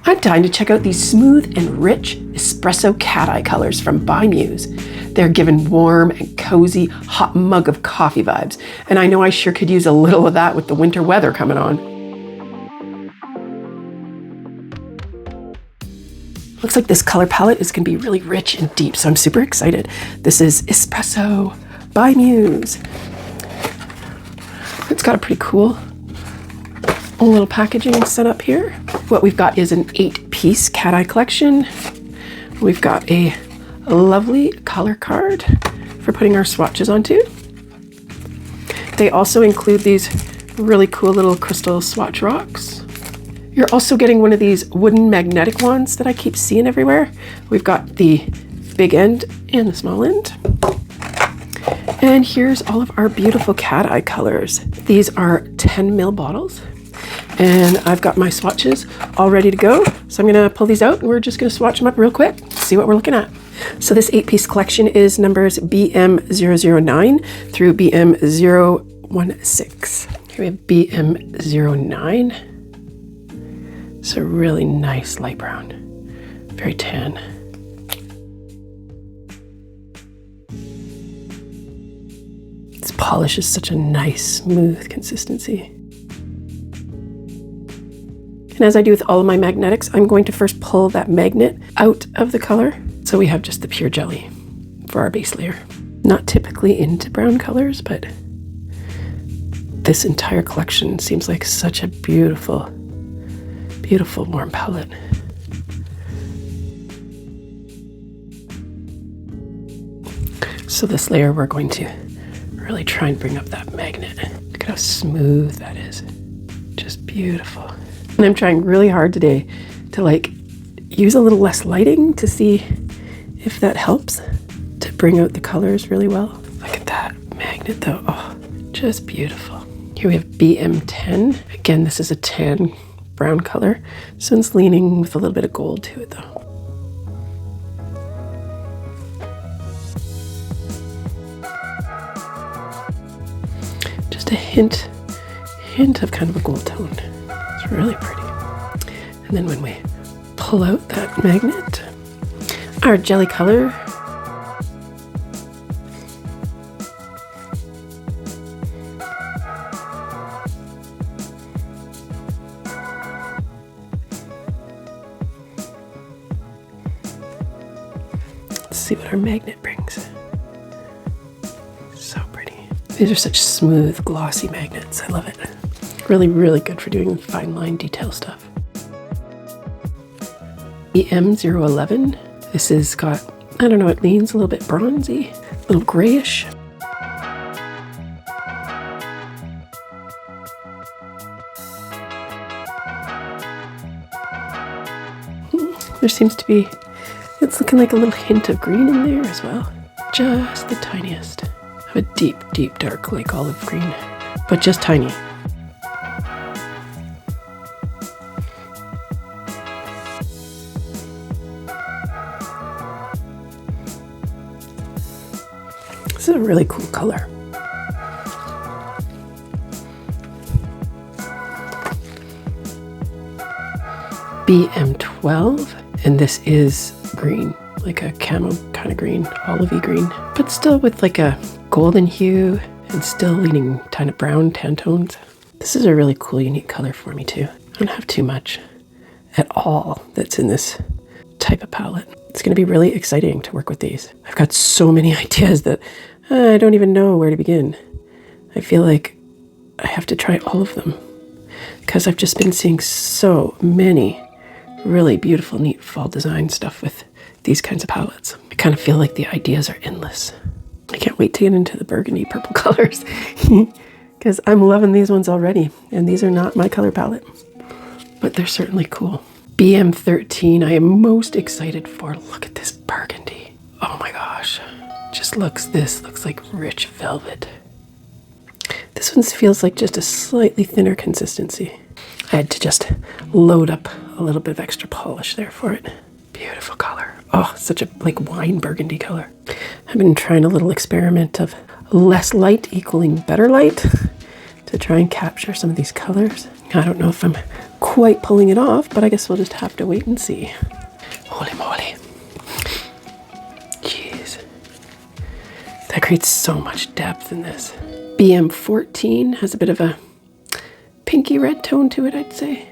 I'm dying to check out these smooth and rich espresso cat eye colors from By Muse. They're giving warm and cozy hot mug of coffee vibes, and I know I sure could use a little of that with the winter weather coming on. Looks like this color palette is going to be really rich and deep, so I'm super excited. This is Espresso by Muse. It's got a pretty cool little packaging set up here. What we've got is an 8-piece cat eye collection. We've got a lovely color card for putting our swatches onto. They also include these really cool little crystal swatch rocks. You're also getting one of these wooden magnetic wands that I keep seeing everywhere. We've got the big end and the small end. And here's all of our beautiful cat eye colors. These are 10 ml bottles. And I've got my swatches all ready to go. So I'm gonna pull these out and we're just gonna swatch them up real quick, see what we're looking at. So this 8-piece collection is numbers BM009 through BM016. Here we have BM09. It's a really nice light brown, very tan. This polish is such a nice, smooth consistency. And as I do with all of my magnetics, I'm going to first pull that magnet out of the color. So we have just the pure jelly for our base layer. Not typically into brown colors, but this entire collection seems like such a beautiful, beautiful warm palette. So this layer, we're going to really try and bring up that magnet. Look at how smooth that is. Just beautiful. And I'm trying really hard today to use a little less lighting to see if that helps to bring out the colors really well. Look at that magnet though. Oh, just beautiful. Here we have BM10. Again, this is a tan brown color. This one's leaning with a little bit of gold to it though. Just a hint of kind of a gold tone. It's really pretty. And then when we pull out that magnet, our jelly color. Let's see what our magnet brings. So pretty. These are such smooth, glossy magnets. I love it. Really, really good for doing fine line detail stuff. BM011. This has got, I don't know, it leans a little bit bronzy, a little grayish. There seems to be, it's looking like a little hint of green in there as well. Just the tiniest. I have a deep, deep dark like olive green, but just tiny. This is a really cool color. BM12, and this is green, like a camo kind of green, olivey green, but still with like a golden hue and still leaning kind of brown tan tones. This is a really cool, unique color for me too. I don't have too much at all that's in this type of palette. It's going to be really exciting to work with these. I've got so many ideas that I don't even know where to begin. I feel like I have to try all of them because I've just been seeing so many really beautiful, neat fall design stuff with these kinds of palettes. I kind of feel like the ideas are endless. I can't wait to get into the burgundy purple colors because I'm loving these ones already. And these are not my color palette, but they're certainly cool. BM13, I am most excited for. Look at this burgundy. Oh my gosh. This looks like rich velvet. This one feels like just a slightly thinner consistency. I had to just load up a little bit of extra polish there for it. Beautiful color. Oh, such a wine burgundy color. I've been trying a little experiment of less light equaling better light to try and capture some of these colors. I don't know if I'm quite pulling it off, but I guess we'll just have to wait and see. Holy moly. Jeez. That creates so much depth in this. BM14 has a bit of a pinky red tone to it, I'd say.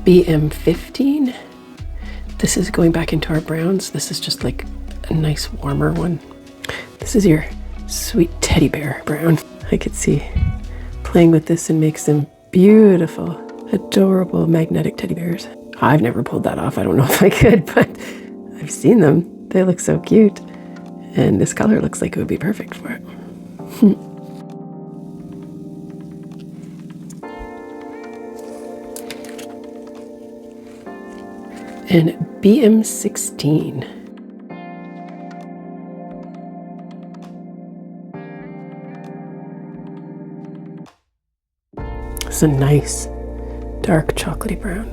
BM15. This is going back into our browns. This is just like a nice warmer one. This is your sweet teddy bear brown. I could see playing with this and makes them beautiful, adorable magnetic teddy bears. I've never pulled that off. I don't know if I could, but I've seen them. They look so cute. And this color looks like it would be perfect for it. And BM16. It's a nice dark chocolatey brown.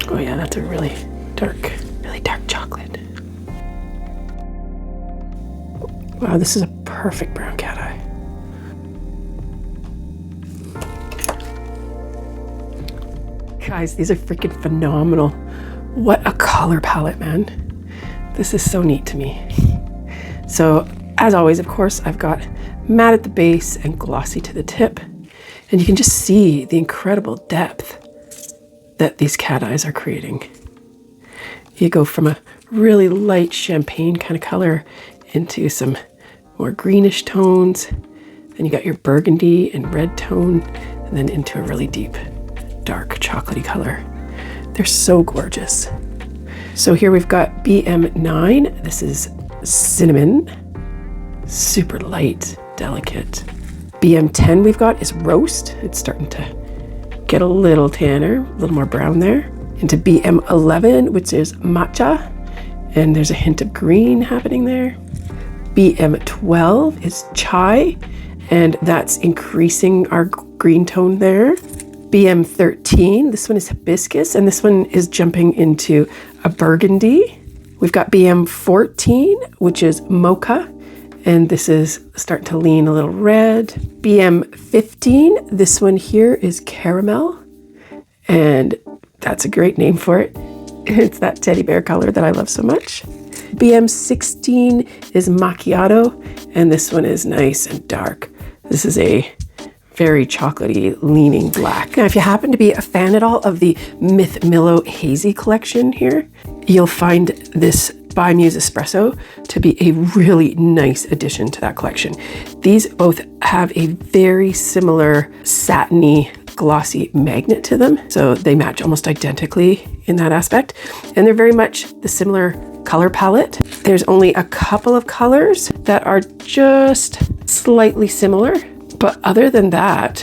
Oh yeah, that's a really dark chocolate. Wow, this is a perfect brown cat eye. Guys, these are freaking phenomenal. What a color palette, man. This is so neat to me. So, as always, of course, I've got matte at the base and glossy to the tip. And you can just see the incredible depth that these cat eyes are creating. You go from a really light champagne kind of color into some more greenish tones. Then you got your burgundy and red tone, and then into a really deep, dark chocolatey color. They're so gorgeous. So here we've got BM9. This is cinnamon, super light, delicate. BM10 we've got is roast. It's starting to get a little tanner, a little more brown there. Into BM11, which is matcha, and there's a hint of green happening there. BM12 is chai, and that's increasing our green tone there. BM13, this one is hibiscus, and this one is jumping into a burgundy. We've got BM14, which is mocha, and this is starting to lean a little red. BM15, this one here is caramel, and that's a great name for it. It's that teddy bear color that I love so much. BM16 is macchiato, and this one is nice and dark. This is a very chocolatey, leaning black. Now, if you happen to be a fan at all of the Myth Millow Hazy collection here, you'll find this By Muse Espresso to be a really nice addition to that collection. These both have a very similar satiny, glossy magnet to them, so they match almost identically in that aspect, and they're very much the similar color palette. There's only a couple of colors that are just slightly similar. But other than that,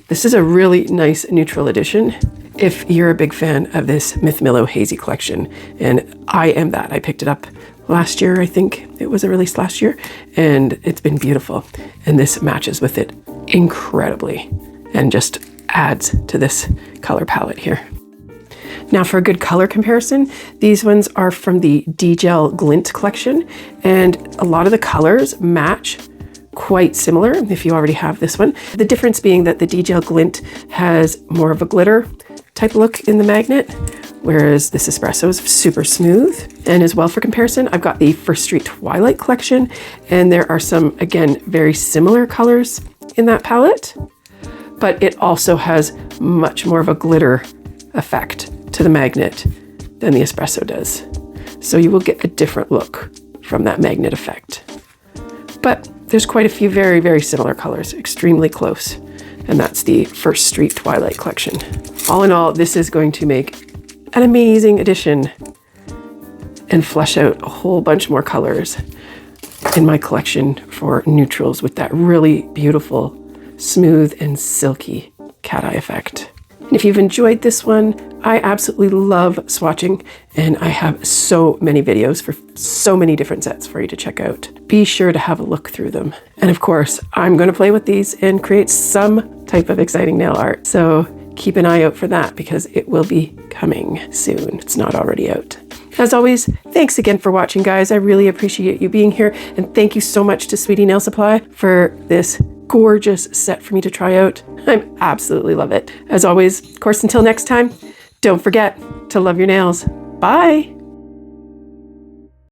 this is a really nice neutral addition if you're a big fan of this Myth Millow Hazy collection. And I am that. I picked it up last year, I think it was a release last year, and it's been beautiful. And this matches with it incredibly and just adds to this color palette here. Now for a good color comparison, these ones are from the D-Gel Glint collection, and a lot of the colors match quite similar if you already have this one. The difference being that the D-Gel Glint has more of a glitter type look in the magnet, whereas this espresso is super smooth. And as well, for comparison, I've got the First Street Twilight collection, and there are some, again, very similar colors in that palette, but it also has much more of a glitter effect to the magnet than the espresso does. So you will get a different look from that magnet effect. But there's quite a few very, very similar colors, extremely close. And that's the First Street Twilight collection. All in all, this is going to make an amazing addition and flesh out a whole bunch more colors in my collection for neutrals with that really beautiful, smooth and silky cat eye effect. And if you've enjoyed this one, I absolutely love swatching, and I have so many videos for so many different sets for you to check out. Be sure to have a look through them. And of course, I'm going to play with these and create some type of exciting nail art. So keep an eye out for that because it will be coming soon. It's not already out. As always, thanks again for watching, guys. I really appreciate you being here. And thank you so much to Sweetie Nail Supply for this gorgeous set for me to try out. I absolutely love it. As always, of course, until next time, don't forget to love your nails. Bye.